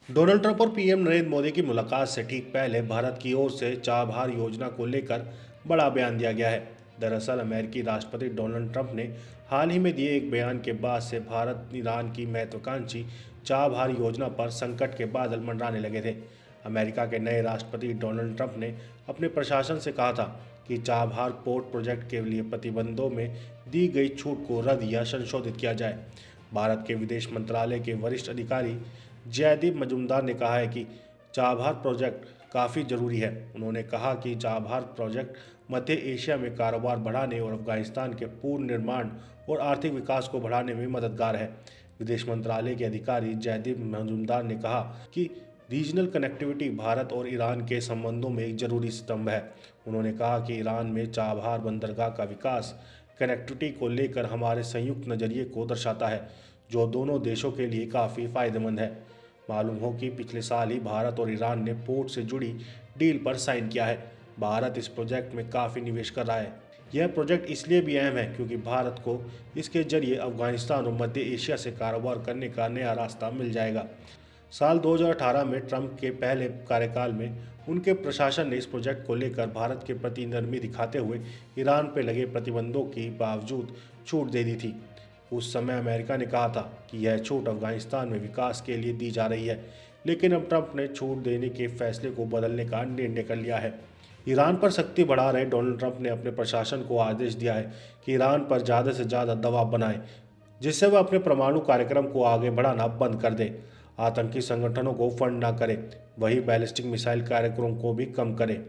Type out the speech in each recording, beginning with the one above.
Donald Trump और PM Narendra Modi की मुलाकात से ठीक पहले भारत की ओर से चाबहार योजना को लेकर बड़ा बयान दिया गया है। दरअसल अमेरिकी राष्ट्रपति डोनाल्ड ट्रंप ने हाल ही में दिए एक बयान के बाद से भारत ईरान की महत्वाकांक्षी चाबहार योजना पर संकट के बादल मंडराने लगे थे। अमेरिका के नए राष्ट्रपति डोनाल्ड ट्रंप ने अपने प्रशासन से कहा था कि चाबहार पोर्ट प्रोजेक्ट के लिए प्रतिबंधों में दी गई छूट को रद्द या संशोधित किया जाए। भारत के विदेश मंत्रालय के वरिष्ठ अधिकारी जयदीप मजूमदार ने कहा है कि चाबहार प्रोजेक्ट काफ़ी ज़रूरी है। उन्होंने कहा कि चाबहार प्रोजेक्ट मध्य एशिया में कारोबार बढ़ाने और अफगानिस्तान के पूर्ण निर्माण और आर्थिक विकास को बढ़ाने में मददगार है। विदेश मंत्रालय के अधिकारी जयदीप मजूमदार ने कहा कि रीजनल कनेक्टिविटी भारत और ईरान के संबंधों में एक जरूरी स्तंभ है। उन्होंने कहा कि ईरान में चाबहार बंदरगाह का विकास कनेक्टिविटी को लेकर हमारे संयुक्त नज़रिए को दर्शाता है, जो दोनों देशों के लिए काफ़ी फायदेमंद है। मालूम हो कि पिछले साल ही भारत और ईरान ने पोर्ट से जुड़ी डील पर साइन किया है। भारत इस प्रोजेक्ट में काफ़ी निवेश कर रहा है। यह प्रोजेक्ट इसलिए भी अहम है क्योंकि भारत को इसके जरिए अफगानिस्तान और मध्य एशिया से कारोबार करने का नया रास्ता मिल जाएगा। साल 2018 में ट्रंप के पहले कार्यकाल में उनके प्रशासन ने इस प्रोजेक्ट को लेकर भारत के प्रति नरमी दिखाते हुए ईरान पर लगे प्रतिबंधों के बावजूद छूट दे दी थी। उस समय अमेरिका ने कहा था कि यह छूट अफगानिस्तान में विकास के लिए दी जा रही है, लेकिन अब ट्रंप ने छूट देने के फैसले को बदलने का निर्णय कर लिया है। ईरान पर सख्ती बढ़ा रहे डोनाल्ड ट्रंप ने अपने प्रशासन को आदेश दिया है कि ईरान पर ज़्यादा से ज़्यादा दबाव बनाए, जिससे वह अपने परमाणु कार्यक्रम को आगे बढ़ाना बंद कर दे, आतंकी संगठनों को फंड ना करे, वही बैलिस्टिक मिसाइल कार्यक्रम को भी कम करे।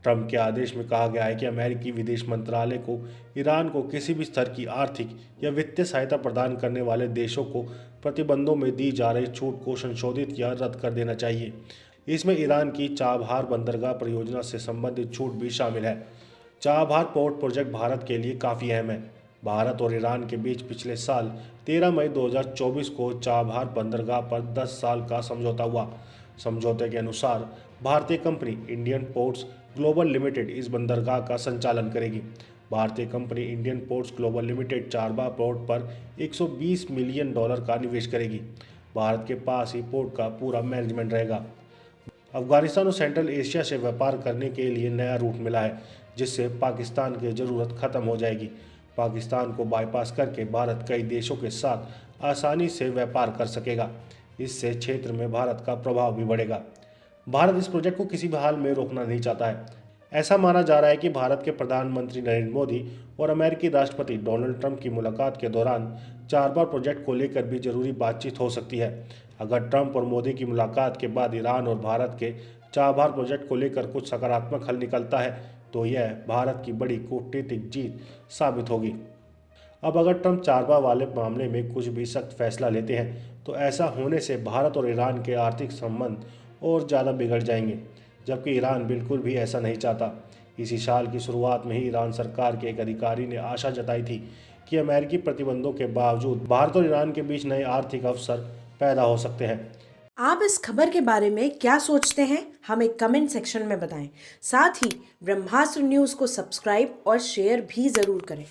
ट्रंप के आदेश में कहा गया है कि अमेरिकी विदेश मंत्रालय को ईरान को किसी भी स्तर की आर्थिक या वित्तीय सहायता प्रदान करने वाले देशों को प्रतिबंधों में दी जा रही छूट को संशोधित या रद्द कर देना चाहिए। इसमें ईरान की चाबहार बंदरगाह परियोजना से संबंधित छूट भी शामिल है। चाबहार पोर्ट प्रोजेक्ट भारत के लिए काफ़ी अहम है। भारत और ईरान के बीच पिछले साल 13 मई 2024 को चाबहार बंदरगाह पर 10 साल का समझौता हुआ। समझौते के अनुसार भारतीय company Indian ports global limited इस बंदरगाह का संचालन करेगी। भारतीय company Indian ports global limited Chabahar port पर $120 मिलियन का निवेश करेगी। भारत के पास ही पोर्ट का पूरा मैनेजमेंट रहेगा। अफगानिस्तान और सेंट्रल एशिया से व्यापार करने के लिए नया रूट मिला है, जिससे पाकिस्तान की ज़रूरत खत्म हो जाएगी। पाकिस्तान को बाईपास करके भारत कई देशों के साथ आसानी से व्यापार कर सकेगा। इससे क्षेत्र में भारत का प्रभाव भी बढ़ेगा। भारत इस प्रोजेक्ट को किसी भी हाल में रोकना नहीं चाहता है। ऐसा माना जा रहा है कि भारत के प्रधानमंत्री नरेंद्र मोदी और अमेरिकी राष्ट्रपति डोनाल्ड ट्रंप की मुलाकात के दौरान चाबहार प्रोजेक्ट को लेकर भी जरूरी बातचीत हो सकती है। अगर ट्रंप और मोदी की मुलाकात के बाद ईरान और भारत के चाबहार प्रोजेक्ट को लेकर कुछ सकारात्मक हल निकलता है, तो यह भारत की बड़ी कूटनीतिक जीत साबित होगी। अब अगर ट्रंप चाबहार वाले मामले में कुछ भी सख्त फैसला लेते हैं, तो ऐसा होने से भारत और ईरान के आर्थिक संबंध और ज़्यादा बिगड़ जाएंगे, जबकि ईरान बिल्कुल भी ऐसा नहीं चाहता। इसी साल की शुरुआत में ही ईरान सरकार के एक अधिकारी ने आशा जताई थी कि अमेरिकी प्रतिबंधों के बावजूद भारत और ईरान के बीच नए आर्थिक अवसर पैदा हो सकते हैं। आप इस खबर के बारे में क्या सोचते हैं, हमें कमेंट सेक्शन में बताएं। साथ ही ब्रह्मास्त्र न्यूज़ को सब्सक्राइब और शेयर भी ज़रूर करें।